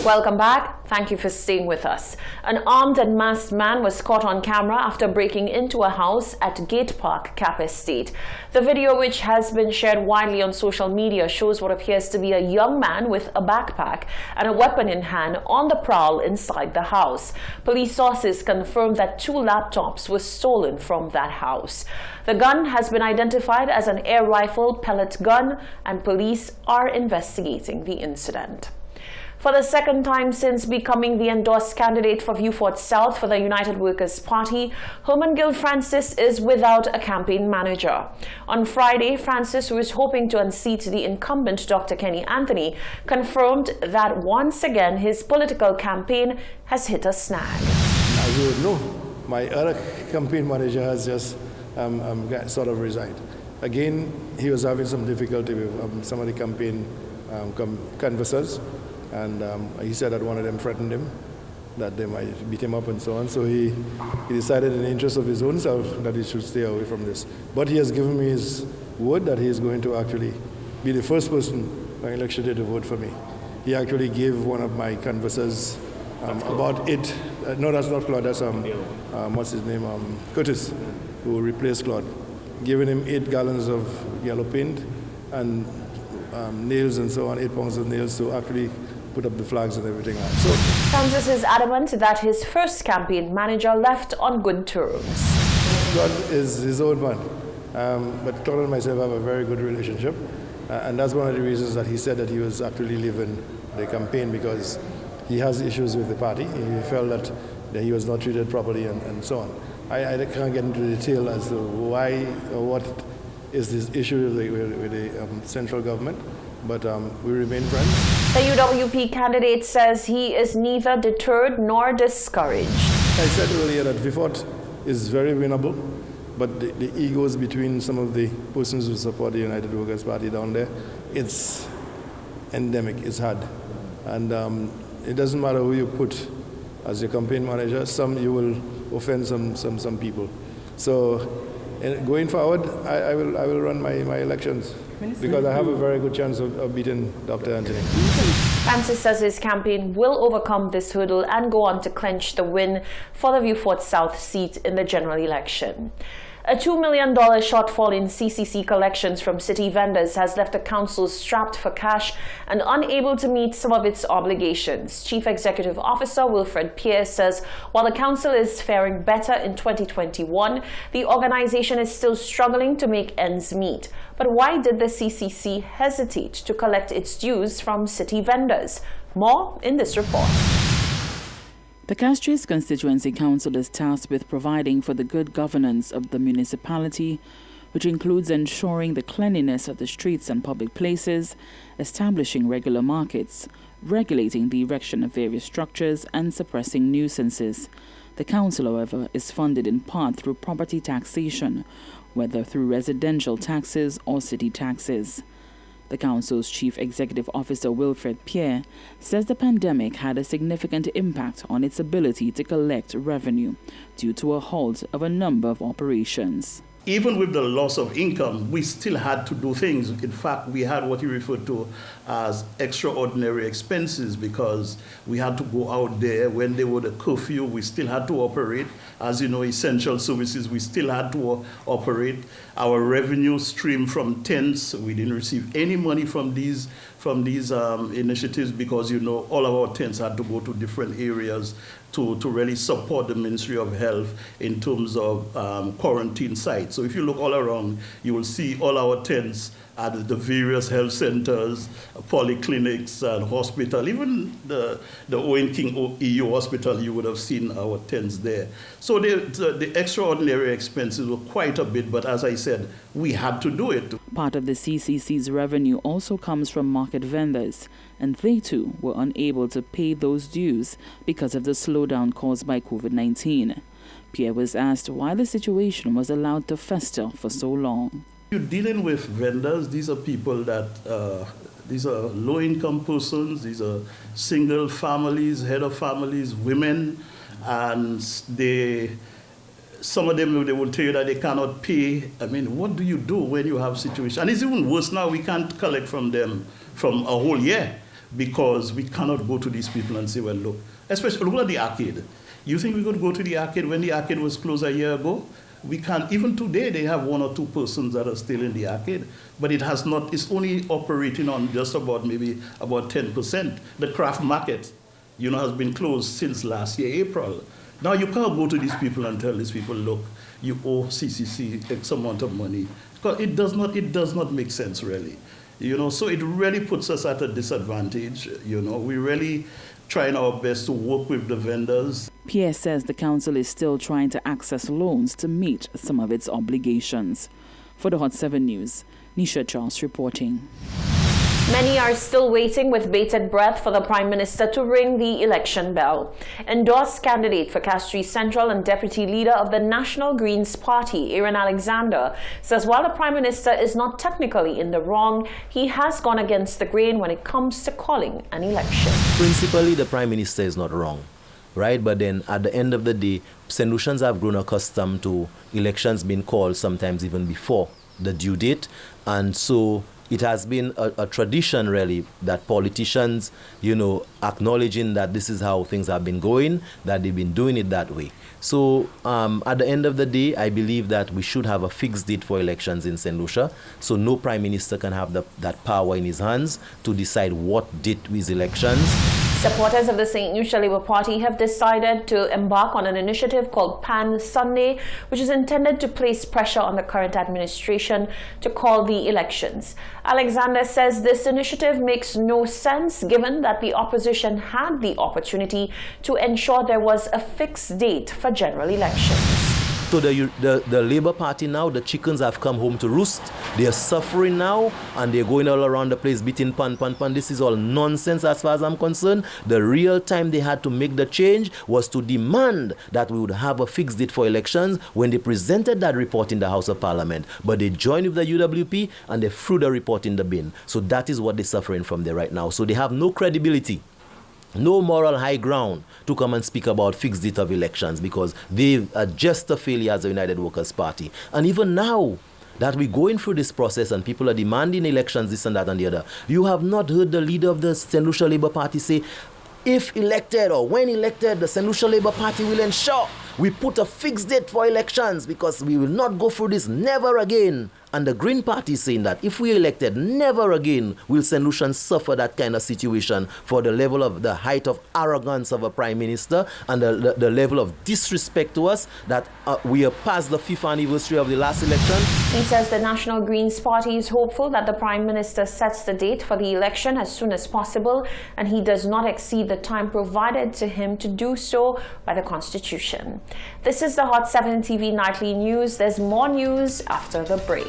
Welcome back. Thank you for staying with us. An armed and masked man was caught on camera after breaking into a house at Gate Park, Cap Estate. The video, which has been shared widely on social media, shows what appears to be a young man with a backpack and a weapon in hand on the prowl inside the house. Police sources confirmed that 2 laptops were stolen from that house. The gun has been identified as an air rifle pellet gun, and police are investigating the incident. For the second time since becoming the endorsed candidate for Vieux Fort South for the United Workers' Party, Hermangild Francis is without a campaign manager. On Friday, Francis, who is hoping to unseat the incumbent Dr. Kenny Anthony, confirmed that once again his political campaign has hit a snag. As you would know, my other campaign manager has just sort of resigned. Again, he was having some difficulty with some of the campaign canvassers. And he said that one of them threatened him, that they might beat him up and so on. So he decided in the interest of his own self that he should stay away from this. But he has given me his word that he is going to actually be the first person on election day to vote for me. He actually gave one of my canvassers about it. No, that's not Claude. That's what's his name? Curtis, who replaced Claude, giving him 8 gallons of yellow paint and nails and so on, 8 pounds of nails to actually put up the flags and everything else. So Francis is adamant that his first campaign manager left on good terms. God is his own man. But Claude and myself have a very good relationship. And that's one of the reasons that he said that he was actually leaving the campaign, because he has issues with the party. He felt that he was not treated properly and so on. I can't get into detail as to why or what is this issue with the central government, but we remain friends. The UWP candidate says he is neither deterred nor discouraged. I said earlier that Vieux Fort is very winnable, but the egos between some of the persons who support the United Workers' Party down there, it's endemic, it's hard. And it doesn't matter who you put as your campaign manager, you will offend some people. So going forward, I will run my elections because I have a very good chance of beating Dr. Anthony. Francis says his campaign will overcome this hurdle and go on to clinch the win for the Vieux Fort South seat in the general election. A $2 million shortfall in CCC collections from city vendors has left the council strapped for cash and unable to meet some of its obligations. Chief Executive Officer Wilfred Pierre says while the council is faring better in 2021, the organization is still struggling to make ends meet. But why did the CCC hesitate to collect its dues from city vendors? More in this report. The Castries Constituency Council is tasked with providing for the good governance of the municipality, which includes ensuring the cleanliness of the streets and public places, establishing regular markets, regulating the erection of various structures, and suppressing nuisances. The council, however, is funded in part through property taxation, whether through residential taxes or city taxes. The council's chief executive officer, Wilfred Pierre, says the pandemic had a significant impact on its ability to collect revenue due to a halt of a number of operations. Even with the loss of income, we still had to do things. In fact, we had what you refer to as extraordinary expenses because we had to go out there. When there were the curfew, we still had to operate. As you know, essential services, we still had to operate. Our revenue stream from tents, we didn't receive any money from these initiatives because, you know, all of our tents had to go to different areas to really support the Ministry of Health in terms of quarantine sites. So if you look all around, you will see all our tents at the various health centers, polyclinics, and hospital. Even the Owen King EU Hospital, you would have seen our tents there. So the extraordinary expenses were quite a bit, but as I said, we had to do it. Part of the CCC's revenue also comes from market vendors, and they too were unable to pay those dues because of the slowdown caused by COVID-19. Pierre was asked why the situation was allowed to fester for so long. You're dealing with vendors. These are people that, these are low-income persons, these are single families, head of families, women, and some of them, they will tell you that they cannot pay. I mean, what do you do when you have situation? And it's even worse now, we can't collect from them from a whole year. because we cannot go to these people and say, well, look, especially look at the arcade. You think we could go to the arcade when the arcade was closed a year ago? We can't. Even today, they have 1 or 2 persons that are still in the arcade, but it has not. It's only operating on just about maybe about 10%. The craft market, has been closed since last year, April. Now you can't go to these people and tell these people, look, you owe CCC X amount of money, because it does not make sense really. So it really puts us at a disadvantage. We're really trying our best to work with the vendors. PS says the council is still trying to access loans to meet some of its obligations. For the Hot 7 News, Nisha Charles reporting. Many are still waiting with bated breath for the Prime Minister to ring the election bell. Endorsed candidate for Castries Central and deputy leader of the National Greens Party, Aaron Alexander, says while the Prime Minister is not technically in the wrong, he has gone against the grain when it comes to calling an election. Principally, the Prime Minister is not wrong, right? But then at the end of the day, St. Lucians have grown accustomed to elections being called sometimes even before the due date. And so it has been a tradition, really, that politicians, acknowledging that this is how things have been going, that they've been doing it that way. So at the end of the day, I believe that we should have a fixed date for elections in St. Lucia. So no Prime Minister can have that power in his hands to decide what date is elections. Supporters of the St. Lucia Labour Party have decided to embark on an initiative called Pan Sunday, which is intended to place pressure on the current administration to call the elections. Alexander says this initiative makes no sense given that the opposition had the opportunity to ensure there was a fixed date for general elections. So the Labour Party now, the chickens have come home to roost. They are suffering now, and they're going all around the place beating pan. This is all nonsense as far as I'm concerned. The real time they had to make the change was to demand that we would have a fixed date for elections when they presented that report in the House of Parliament. But they joined with the UWP and they threw the report in the bin. So that is what they're suffering from there right now. So they have no credibility, no moral high ground to come and speak about fixed date of elections, because they are just a failure as a United Workers' Party. And even now that we're going through this process and people are demanding elections, this and that and the other, you have not heard the leader of the St. Lucia Labour Party say, if elected or when elected, the St. Lucia Labour Party will ensure we put a fixed date for elections because we will not go through this never again. And the Green Party is saying that if we elected, never again will St. Lucians suffer that kind of situation for the level of the height of arrogance of a Prime Minister and the level of disrespect to us that we are past the 5th anniversary of the last election. He says the National Greens Party is hopeful that the Prime Minister sets the date for the election as soon as possible, and he does not exceed the time provided to him to do so by the Constitution. This is the Hot 7 TV Nightly News. There's more news after the break.